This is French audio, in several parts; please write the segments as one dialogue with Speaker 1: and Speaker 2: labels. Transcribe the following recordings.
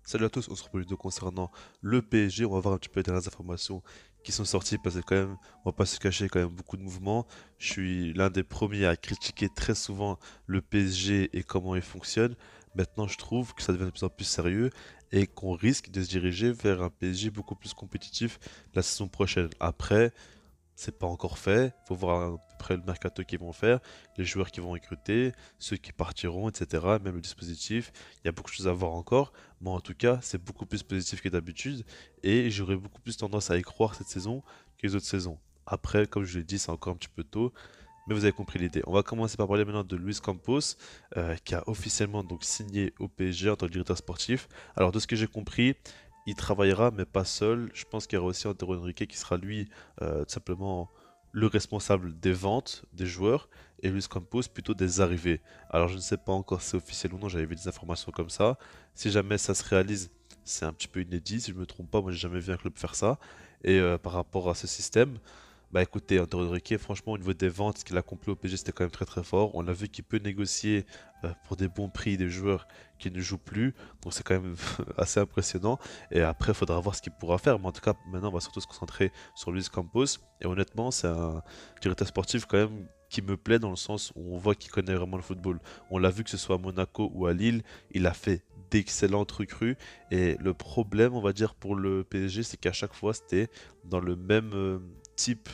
Speaker 1: Salut à tous, on se retrouve vidéo concernant le PSG. On va voir un petit peu les dernières informations qui sont sorties parce que quand même, on va pas se cacher, quand même beaucoup de mouvements. Je suis l'un des premiers à critiquer très souvent le PSG et comment il fonctionne. Maintenant, je trouve que ça devient de plus en plus sérieux et qu'on risque de se diriger vers un PSG beaucoup plus compétitif la saison prochaine. Après, c'est pas encore fait. Il faut voir à peu près le mercato qu'ils vont faire, les joueurs qu'ils vont recruter, ceux qui partiront, etc. Même le dispositif. Il y a beaucoup de choses à voir encore. Mais en tout cas, c'est beaucoup plus positif que d'habitude. Et j'aurais beaucoup plus tendance à y croire cette saison que les autres saisons. Après, comme je l'ai dit, c'est encore un petit peu tôt. Mais vous avez compris l'idée. On va commencer par parler maintenant de Luis Campos, qui a officiellement donc signé au PSG en tant que directeur sportif. Alors de ce que j'ai compris, il travaillera, mais pas seul. Je pense qu'il y aura aussi Antero Henrique qui sera lui tout simplement le responsable des ventes des joueurs et Luis Campos plutôt des arrivées. Alors je ne sais pas encore si c'est officiel ou non, j'avais vu des informations comme ça. Si jamais ça se réalise, c'est un petit peu inédit, si je me trompe pas, moi j'ai jamais vu un club faire ça. Et par rapport à ce système, bah écoutez, Antonio Henrique, franchement, au niveau des ventes, ce qu'il a accompli au PSG, c'était quand même très très fort. On a vu qu'il peut négocier pour des bons prix des joueurs qui ne jouent plus. Donc c'est quand même assez impressionnant. Et après, il faudra voir ce qu'il pourra faire. Mais en tout cas, maintenant, on va surtout se concentrer sur Luis Campos. Et honnêtement, c'est un directeur sportif quand même qui me plaît dans le sens où on voit qu'il connaît vraiment le football. On l'a vu que ce soit à Monaco ou à Lille, il a fait d'excellentes recrues. Et le problème, on va dire, pour le PSG, c'est qu'à chaque fois, c'était dans le même type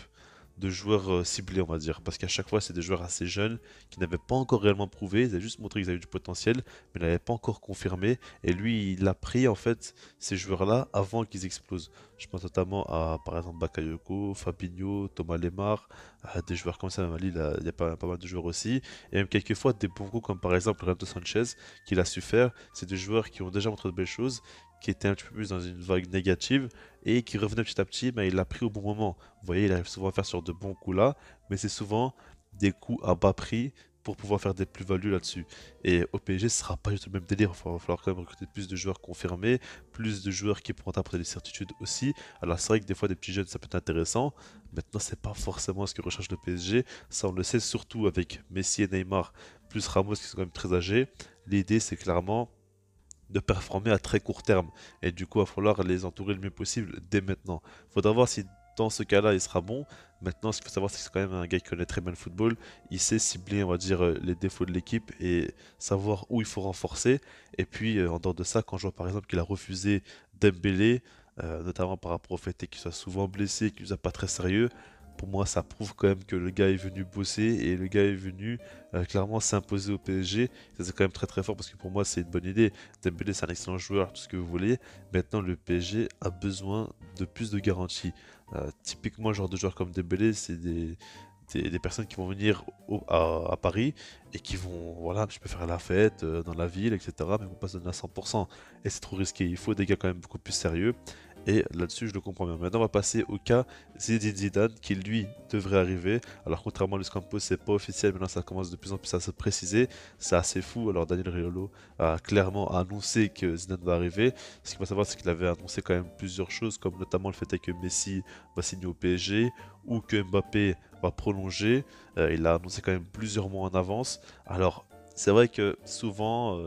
Speaker 1: de joueurs ciblés, on va dire. Parce qu'à chaque fois, c'est des joueurs assez jeunes qui n'avaient pas encore réellement prouvé. Ils avaient juste montré qu'ils avaient du potentiel, mais n'avaient pas encore confirmé. Et lui, il a pris en fait ces joueurs-là avant qu'ils explosent. Je pense notamment à, par exemple, Bakayoko, Fabinho, Thomas Lemar, à des joueurs comme ça. Même à Lille, il y a pas mal de joueurs aussi. Et même quelquefois des bons coups, comme par exemple Renato Sanchez, qu'il a su faire. C'est des joueurs qui ont déjà montré de belles choses, qui étaient un petit peu plus dans une vague négative et qui revenait petit à petit, mais il l'a pris au bon moment. Vous voyez, il arrive souvent à faire sur de bons coups là, mais c'est souvent des coups à bas prix pour pouvoir faire des plus-values là-dessus. Et au PSG, ce sera pas du tout le même délire. Il va falloir quand même recruter plus de joueurs confirmés, plus de joueurs qui pourront apporter des certitudes aussi. Alors c'est vrai que des fois, des petits jeunes, ça peut être intéressant. Maintenant, c'est pas forcément ce que recherche le PSG. Ça, on le sait surtout avec Messi et Neymar, plus Ramos qui sont quand même très âgés. L'idée, c'est clairement de performer à très court terme. Et du coup, il va falloir les entourer le mieux possible dès maintenant. Il faudra voir si dans ce cas-là, il sera bon. Maintenant, ce qu'il faut savoir, c'est que c'est quand même un gars qui connaît très bien le football. Il sait cibler, on va dire, les défauts de l'équipe et savoir où il faut renforcer. Et puis, en dehors de ça, quand je vois par exemple qu'il a refusé Dembélé, notamment par rapport au fait qu'il soit souvent blessé, qu'il ne soit pas très sérieux, pour moi, ça prouve quand même que le gars est venu bosser et le gars est venu clairement s'imposer au PSG. Ça, c'est quand même très très fort parce que pour moi, c'est une bonne idée. Dembélé, c'est un excellent joueur, tout ce que vous voulez. Maintenant, le PSG a besoin de plus de garanties. Typiquement, le genre de joueur comme Dembélé, c'est des personnes qui vont venir à Paris et qui vont, voilà, je peux faire la fête dans la ville, etc. Mais ils vont pas se donner à 100%. Et c'est trop risqué. Il faut des gars quand même beaucoup plus sérieux. Et là-dessus, je le comprends bien. Maintenant, on va passer au cas Zinedine Zidane, qui lui devrait arriver. Alors, contrairement à Luis Campos, c'est pas officiel. Maintenant, ça commence de plus en plus à se préciser. C'est assez fou. Alors, Daniel Riolo a clairement annoncé que Zidane va arriver. Ce qu'il faut savoir, c'est qu'il avait annoncé quand même plusieurs choses, comme notamment le fait que Messi va signer au PSG ou que Mbappé va prolonger. Il a annoncé quand même plusieurs mois en avance. Alors, c'est vrai que souvent,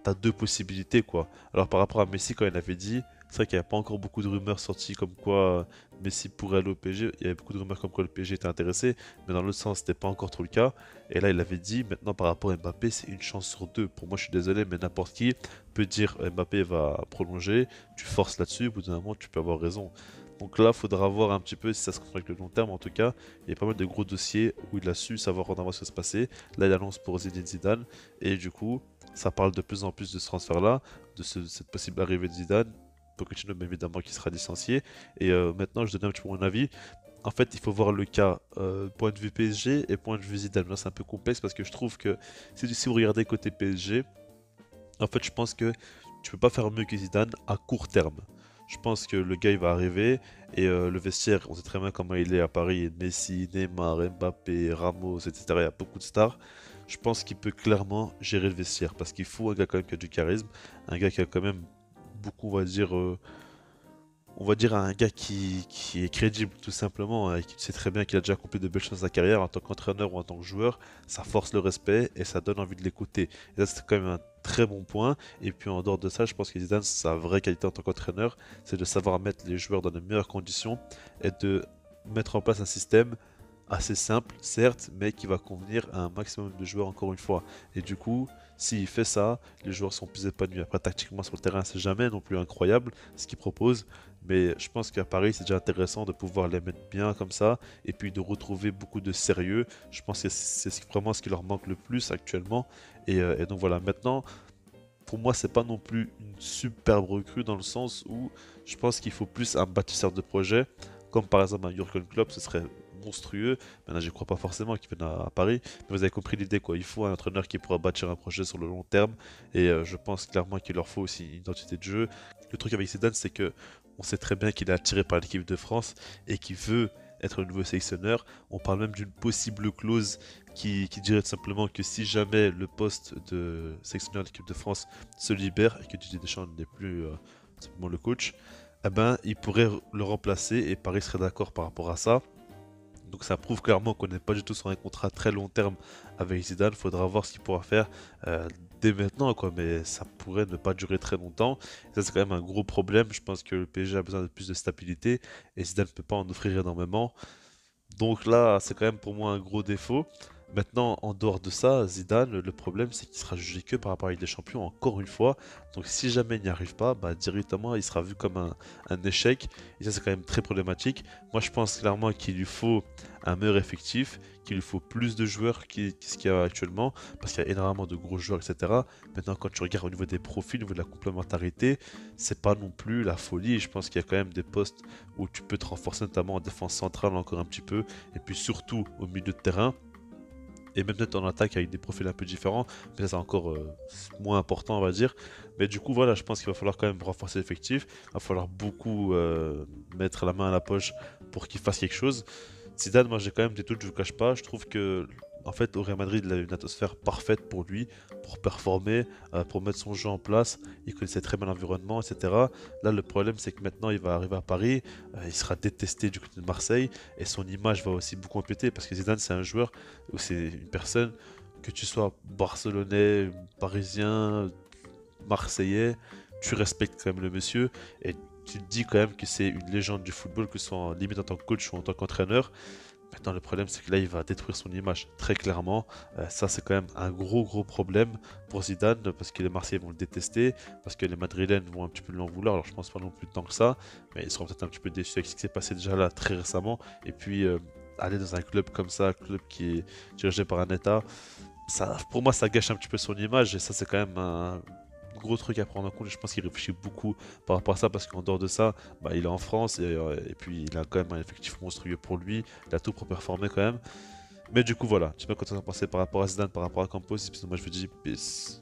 Speaker 1: t'as deux possibilités, quoi. Alors, par rapport à Messi, quand il avait dit, c'est vrai qu'il n'y avait pas encore beaucoup de rumeurs sorties comme quoi Messi pourrait aller au PSG. Il y avait beaucoup de rumeurs comme quoi le PSG était intéressé, mais dans l'autre sens, c'était pas encore trop le cas. Et là, il avait dit, maintenant, par rapport à Mbappé, c'est une chance sur deux. Pour moi, je suis désolé, mais n'importe qui peut dire Mbappé va prolonger, tu forces là-dessus, au bout d'un moment, tu peux avoir raison. Donc là, il faudra voir un petit peu si ça se confirme avec le long terme. En tout cas, il y a pas mal de gros dossiers où il a su savoir en avance ce qui se passer. Là, il annonce pour Zinedine Zidane. Et du coup, ça parle de plus en plus de ce transfert-là, de cette possible arrivée de Zidane. Pochettino, bien évidemment, qui sera licencié. Et maintenant, je donne un petit peu mon avis. En fait, il faut voir le cas point de vue PSG et point de vue Zidane. Là, c'est un peu complexe parce que je trouve que si vous regardez côté PSG, en fait, je pense que tu peux pas faire mieux que Zidane à court terme. Je pense que le gars il va arriver et le vestiaire, on sait très bien comment il est à Paris. Messi, Neymar, Mbappé, Ramos, etc. Il y a beaucoup de stars. Je pense qu'il peut clairement gérer le vestiaire parce qu'il faut un gars quand même qui a du charisme, un gars qui a quand même beaucoup, on va dire un gars qui est crédible tout simplement et qui sait très bien qu'il a déjà accompli de belles choses dans sa carrière en tant qu'entraîneur ou en tant que joueur. Ça force le respect et ça donne envie de l'écouter. Et ça, c'est quand même un très bon point. Et puis en dehors de ça, je pense que Zidane, sa vraie qualité en tant qu'entraîneur, c'est de savoir mettre les joueurs dans les meilleures conditions et de mettre en place un système assez simple, certes, mais qui va convenir à un maximum de joueurs encore une fois. Et du coup, s'il fait ça, les joueurs sont plus épanouis. Après, tactiquement sur le terrain, c'est jamais non plus incroyable ce qu'il propose, mais je pense qu'à Paris, c'est déjà intéressant de pouvoir les mettre bien comme ça, et puis de retrouver beaucoup de sérieux. Je pense que vraiment ce qui leur manque le plus actuellement. Et donc voilà, maintenant, pour moi, c'est pas non plus une superbe recrue dans le sens où je pense qu'il faut plus un bâtisseur de projet, comme par exemple un Jurgen Klopp, ce serait monstrueux. Maintenant, je crois pas forcément qu'il vienne à Paris, mais vous avez compris l'idée quoi. Il faut un entraîneur qui pourra bâtir un projet sur le long terme, et je pense clairement qu'il leur faut aussi une identité de jeu. Le truc avec Zidane, c'est que on sait très bien qu'il est attiré par l'équipe de France et qu'il veut être le nouveau sélectionneur. On parle même d'une possible clause qui dirait tout simplement que si jamais le poste de sélectionneur de l'équipe de France se libère et que Didier Deschamps n'est plus simplement le coach, eh ben, il pourrait le remplacer et Paris serait d'accord par rapport à ça. Donc ça prouve clairement qu'on n'est pas du tout sur un contrat très long terme avec Zidane. Il faudra voir ce qu'il pourra faire dès maintenant, quoi. Mais ça pourrait ne pas durer très longtemps. Et ça, c'est quand même un gros problème. Je pense que le PSG a besoin de plus de stabilité et Zidane ne peut pas en offrir énormément. Donc là, c'est quand même pour moi un gros défaut. Maintenant, en dehors de ça, Zidane, le problème c'est qu'il sera jugé que par rapport à la Ligue des Champions, encore une fois. Donc si jamais il n'y arrive pas, bah, directement il sera vu comme un échec. Et ça, c'est quand même très problématique. Moi, je pense clairement qu'il lui faut un meilleur effectif, qu'il lui faut plus de joueurs ce qu'il y a actuellement, parce qu'il y a énormément de gros joueurs, etc. Maintenant, quand tu regardes au niveau des profils, au niveau de la complémentarité, c'est pas non plus la folie. Je pense qu'il y a quand même des postes où tu peux te renforcer, notamment en défense centrale encore un petit peu, et puis surtout au milieu de terrain. Et même peut-être en attaque avec des profils un peu différents, mais ça c'est encore moins important on va dire. Mais du coup voilà, je pense qu'il va falloir quand même renforcer l'effectif, il va falloir beaucoup mettre la main à la poche pour qu'il fasse quelque chose. Zidane, moi j'ai quand même des doutes, je vous cache pas, je trouve que en fait au Real Madrid il a une atmosphère parfaite pour lui, pour performer, pour mettre son jeu en place, il connaissait très bien l'environnement, etc. Là le problème c'est que maintenant il va arriver à Paris, il sera détesté du côté de Marseille, et son image va aussi beaucoup empiéter, parce que Zidane c'est un joueur, ou c'est une personne, que tu sois barcelonais, parisien, marseillais, tu respectes quand même le monsieur et tu te dis quand même que c'est une légende du football, que ce soit limite en tant que coach ou en tant qu'entraîneur. Maintenant, le problème, c'est que là, il va détruire son image, très clairement. Ça, c'est quand même un gros problème pour Zidane, parce que les Marseillais vont le détester, parce que les Madrilènes vont un petit peu l'en vouloir. Alors, je pense pas non plus tant que ça, mais ils seront peut-être un petit peu déçus avec ce qui s'est passé déjà là très récemment. Et puis, aller dans un club comme ça, un club qui est dirigé par un État, ça, pour moi, ça gâche un petit peu son image, et ça, c'est quand même un gros truc à prendre en compte. Et je pense qu'il réfléchit beaucoup par rapport à ça, parce qu'en dehors de ça, bah, il est en France, et puis il a quand même un effectif monstrueux pour lui. Il a tout pour performer quand même. Mais du coup, voilà. Je sais pas quoi t'en as pensé par rapport à Zidane, par rapport à Campos. Et puis moi, je vous dis peace.